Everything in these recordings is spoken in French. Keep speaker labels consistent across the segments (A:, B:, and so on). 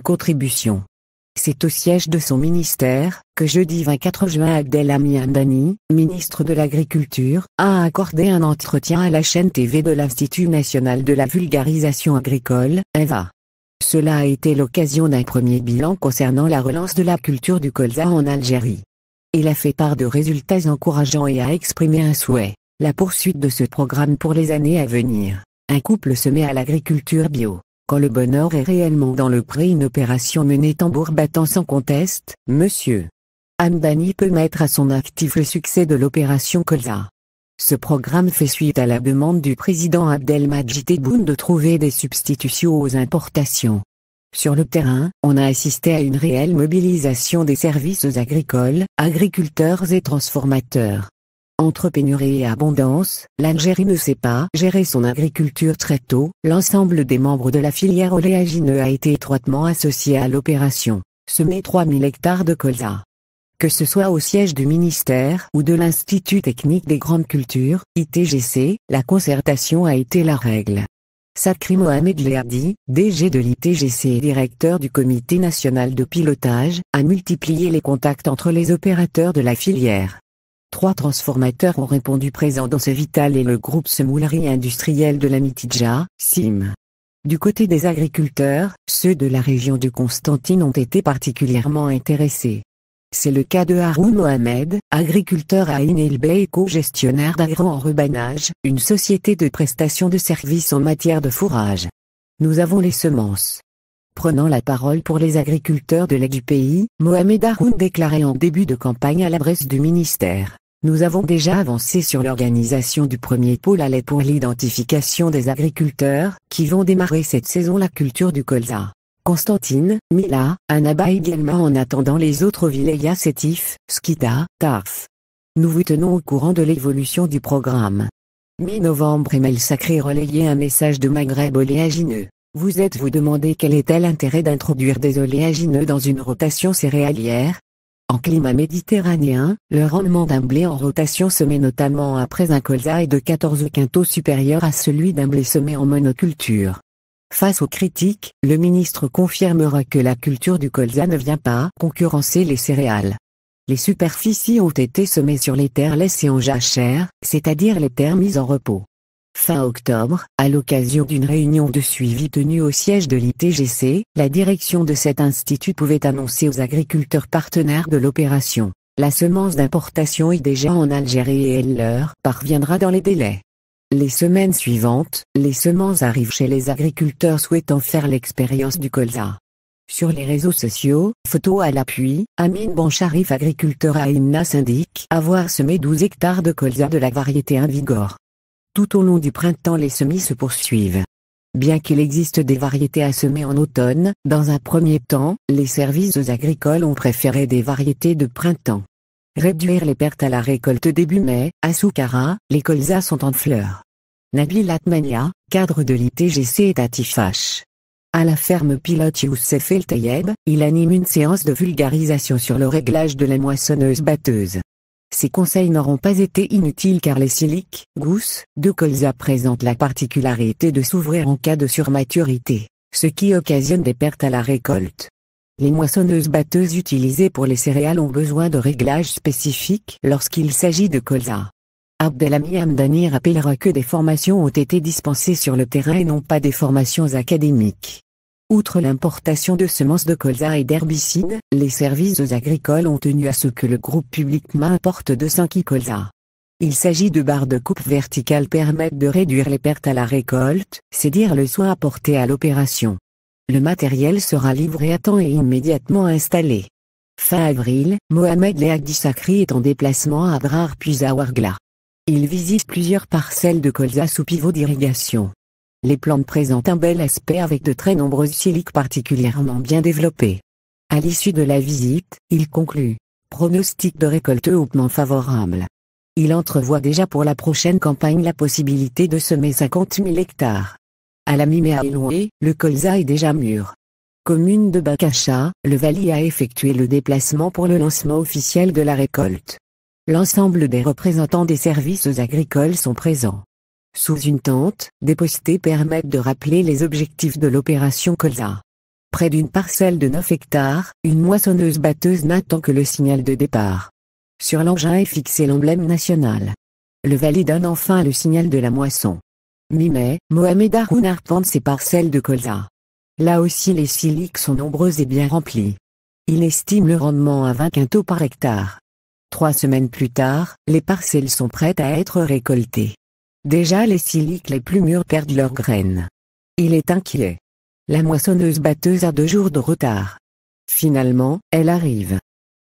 A: Contribution. C'est au siège de son ministère que jeudi 24 juin Abdelhamid Hamdani, ministre de l'Agriculture, a accordé un entretien à la chaîne TV de l'Institut national de la vulgarisation agricole, INVA. Cela a été l'occasion d'un premier bilan concernant la relance de la culture du colza en Algérie. Il a fait part de résultats encourageants et a exprimé un souhait, la poursuite de ce programme pour les années à venir. Un couple se met à l'agriculture bio. Quand le bonheur est réellement dans le pré, une opération menée tambour battant sans conteste, Monsieur Hamdani peut mettre à son actif le succès de l'opération colza. Ce programme fait suite à la demande du président Abdelmadjid Tebboune de trouver des substitutions aux importations. Sur le terrain, on a assisté à une réelle mobilisation des services agricoles, agriculteurs et transformateurs. Entre pénurie et abondance, l'Algérie ne sait pas gérer son agriculture très tôt. L'ensemble des membres de la filière oléagineux a été étroitement associé à l'opération. Semer 3000 hectares de colza. Que ce soit au siège du ministère ou de l'Institut technique des grandes cultures, ITGC, la concertation a été la règle. Sakri Mohamed Lerdi, DG de l'ITGC et directeur du comité national de pilotage, a multiplié les contacts entre les opérateurs de la filière. 3 transformateurs ont répondu présents dans ce vital et le groupe Semoulerie industrielle de la Mitidja, SIM. Du côté des agriculteurs, ceux de la région de Constantine ont été particulièrement intéressés. C'est le cas de Haroun Mohamed, agriculteur à Ain El Bey et co-gestionnaire d'Agro-Enrubanage, une société de prestation de services en matière de fourrage. Nous avons les semences. Prenant la parole pour les agriculteurs de lait du pays, Mohamed Haroun déclarait en début de campagne à l'adresse du ministère. Nous avons déjà avancé sur l'organisation du premier pôle à lait pour l'identification des agriculteurs qui vont démarrer cette saison la culture du colza. Constantine, Mila, Annaba également en attendant les autres vilayas Sétif, Skida, Tarf. Nous vous tenons au courant de l'évolution du programme. Mi-novembre Emel Sacré relayait un message de Maghreb oléagineux. Vous demandez quel était l'intérêt d'introduire des oléagineux dans une rotation céréalière? En climat méditerranéen, le rendement d'un blé en rotation semé notamment après un colza est de 14 quintaux supérieur à celui d'un blé semé en monoculture. Face aux critiques, le ministre confirmera que la culture du colza ne vient pas concurrencer les céréales. Les superficies ont été semées sur les terres laissées en jachère, c'est-à-dire les terres mises en repos. Fin octobre, à l'occasion d'une réunion de suivi tenue au siège de l'ITGC, la direction de cet institut pouvait annoncer aux agriculteurs partenaires de l'opération. La semence d'importation est déjà en Algérie et elle leur parviendra dans les délais. Les semaines suivantes, les semences arrivent chez les agriculteurs souhaitant faire l'expérience du colza. Sur les réseaux sociaux, photos à l'appui, Amin Bencharif agriculteur à Innas indique avoir semé 12 hectares de colza de la variété Invigor. Tout au long du printemps les semis se poursuivent. Bien qu'il existe des variétés à semer en automne, dans un premier temps, les services agricoles ont préféré des variétés de printemps. Réduire les pertes à la récolte début mai, à Soukara, les colzas sont en fleurs. Nabil Atmania, cadre de l'ITGC est à Tifache. À la ferme pilote Youssef El Tayeb, il anime une séance de vulgarisation sur le réglage de la moissonneuse-batteuse. Ces conseils n'auront pas été inutiles car les siliques, gousses, de colza présentent la particularité de s'ouvrir en cas de surmaturité, ce qui occasionne des pertes à la récolte. Les moissonneuses-batteuses utilisées pour les céréales ont besoin de réglages spécifiques lorsqu'il s'agit de colza. Abdelhamid Hamdani rappellera que des formations ont été dispensées sur le terrain et non pas des formations académiques. Outre l'importation de semences de colza et d'herbicides, les services agricoles ont tenu à ce que le groupe public m'importe 200 kg colza. Il s'agit de barres de coupe verticales permettent de réduire les pertes à la récolte, c'est dire le soin apporté à l'opération. Le matériel sera livré à temps et immédiatement installé. Fin avril, Mohamed Leagdi Sakri est en déplacement à Abrar puis à Ouargla. Il visite plusieurs parcelles de colza sous pivot d'irrigation. Les plantes présentent un bel aspect avec de très nombreuses siliques particulièrement bien développées. À l'issue de la visite, il conclut. Pronostic de récolte hautement favorable. Il entrevoit déjà pour la prochaine campagne la possibilité de semer 50 000 hectares. À la mi-mai à Eloué, le colza est déjà mûr. Commune de Bakacha, le Vali a effectué le déplacement pour le lancement officiel de la récolte. L'ensemble des représentants des services agricoles sont présents. Sous une tente, des posters permettent de rappeler les objectifs de l'opération colza. Près d'une parcelle de 9 hectares, une moissonneuse-batteuse n'attend que le signal de départ. Sur l'engin est fixé l'emblème national. Le valet donne enfin le signal de la moisson. Mi-mai, Mohamed Haroun arpente ses parcelles de colza. Là aussi les siliques sont nombreuses et bien remplies. Il estime le rendement à 20 quintaux par hectare. 3 semaines plus tard, les parcelles sont prêtes à être récoltées. Déjà les siliques les plus mûrs perdent leurs graines. Il est inquiet. La moissonneuse-batteuse a 2 jours de retard. Finalement, elle arrive.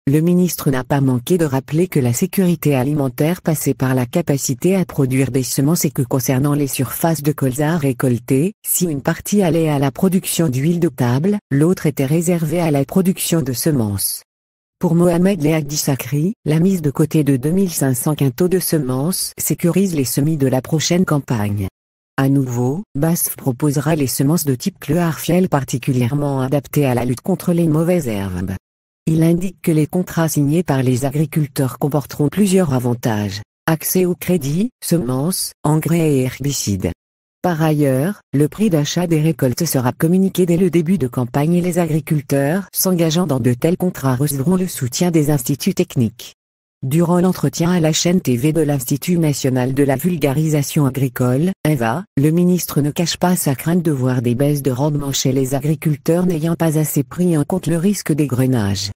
A: Le ministre n'a pas manqué de rappeler que la sécurité alimentaire passait par la capacité à produire des semences et que concernant les surfaces de colza récoltées, si une partie allait à la production d'huile de table, l'autre était réservée à la production de semences. Pour Mohamed Leagdi Sakri, la mise de côté de 2500 quintaux de semences sécurise les semis de la prochaine campagne. À nouveau, BASF proposera les semences de type Clearfiel particulièrement adaptées à la lutte contre les mauvaises herbes. Il indique que les contrats signés par les agriculteurs comporteront plusieurs avantages: accès au crédit, semences, engrais et herbicides. Par ailleurs, le prix d'achat des récoltes sera communiqué dès le début de campagne et les agriculteurs s'engageant dans de tels contrats recevront le soutien des instituts techniques. Durant l'entretien à la chaîne TV de l'Institut national de la vulgarisation agricole, INVA, le ministre ne cache pas sa crainte de voir des baisses de rendement chez les agriculteurs n'ayant pas assez pris en compte le risque d'égrenage.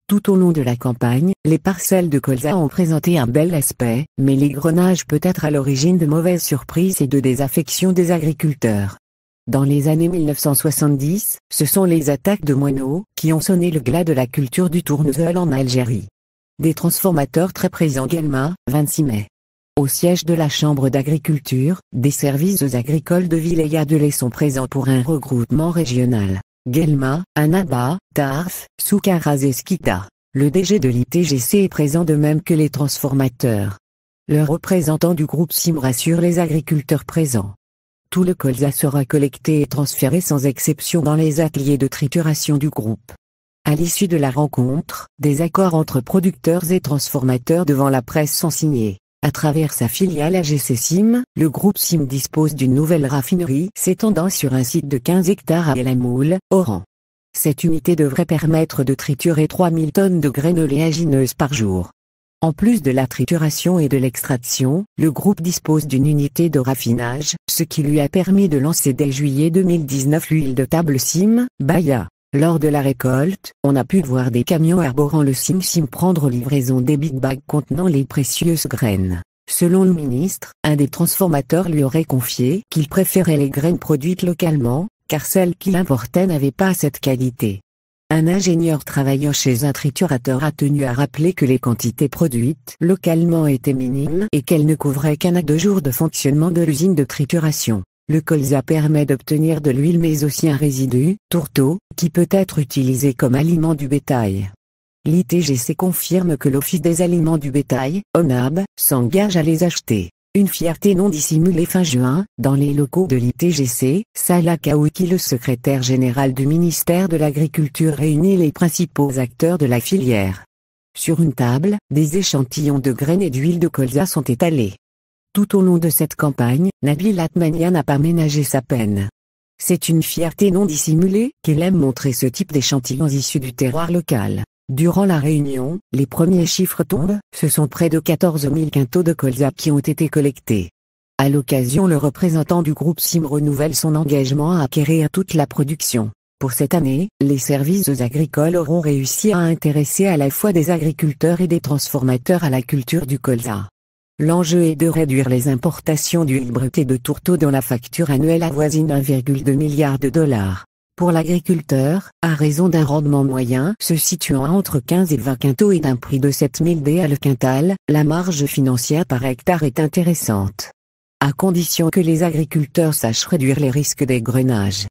A: Tout au long de la campagne, les parcelles de colza ont présenté un bel aspect, mais l'égrenage peut être à l'origine de mauvaises surprises et de désaffection des agriculteurs. Dans les années 1970, ce sont les attaques de moineaux qui ont sonné le glas de la culture du tournesol en Algérie. Des transformateurs très présents Guelma, 26 mai. Au siège de la Chambre d'agriculture, des services agricoles de Villers-Adelais sont présents pour un regroupement régional. Guelma, Annaba, Tarf, Soukaraz et Skita. Le DG de l'ITGC est présent de même que les transformateurs. Le représentant du groupe SIM rassure les agriculteurs présents. Tout le colza sera collecté et transféré sans exception dans les ateliers de trituration du groupe. À l'issue de la rencontre, des accords entre producteurs et transformateurs devant la presse sont signés. À travers sa filiale AGC SIM, le groupe SIM dispose d'une nouvelle raffinerie s'étendant sur un site de 15 hectares à El Amoul, Oran. Cette unité devrait permettre de triturer 3000 tonnes de graines oléagineuses par jour. En plus de la trituration et de l'extraction, le groupe dispose d'une unité de raffinage, ce qui lui a permis de lancer dès juillet 2019 l'huile de table SIM, Baya. Lors de la récolte, on a pu voir des camions arborant le SIM prendre livraison des big bags contenant les précieuses graines. Selon le ministre, un des transformateurs lui aurait confié qu'il préférait les graines produites localement, car celles qu'il importait n'avaient pas cette qualité. Un ingénieur travaillant chez un triturateur a tenu à rappeler que les quantités produites localement étaient minimes et qu'elles ne couvraient qu'un à 2 jours de fonctionnement de l'usine de trituration. Le colza permet d'obtenir de l'huile mais aussi un résidu, tourteau, qui peut être utilisé comme aliment du bétail. L'ITGC confirme que l'Office des aliments du bétail, ONAB, s'engage à les acheter. Une fierté non dissimulée fin juin, dans les locaux de l'ITGC, Salah Kaouki, le secrétaire général du ministère de l'Agriculture, réunit les principaux acteurs de la filière. Sur une table, des échantillons de graines et d'huile de colza sont étalés. Tout au long de cette campagne, Nabil Atmania n'a pas ménagé sa peine. C'est une fierté non dissimulée qu'il aime montrer ce type d'échantillons issus du terroir local. Durant la réunion, les premiers chiffres tombent, ce sont près de 14 000 quintaux de colza qui ont été collectés. À l'occasion, le représentant du groupe SIM renouvelle son engagement à acquérir toute la production. Pour cette année, les services agricoles auront réussi à intéresser à la fois des agriculteurs et des transformateurs à la culture du colza. L'enjeu est de réduire les importations d'huile brute et de tourteau dont la facture annuelle avoisine 1,2 milliard de dollars. Pour l'agriculteur, à raison d'un rendement moyen se situant entre 15 et 20 quintaux et d'un prix de 7000 DA le quintal, la marge financière par hectare est intéressante. À condition que les agriculteurs sachent réduire les risques d'égrenage.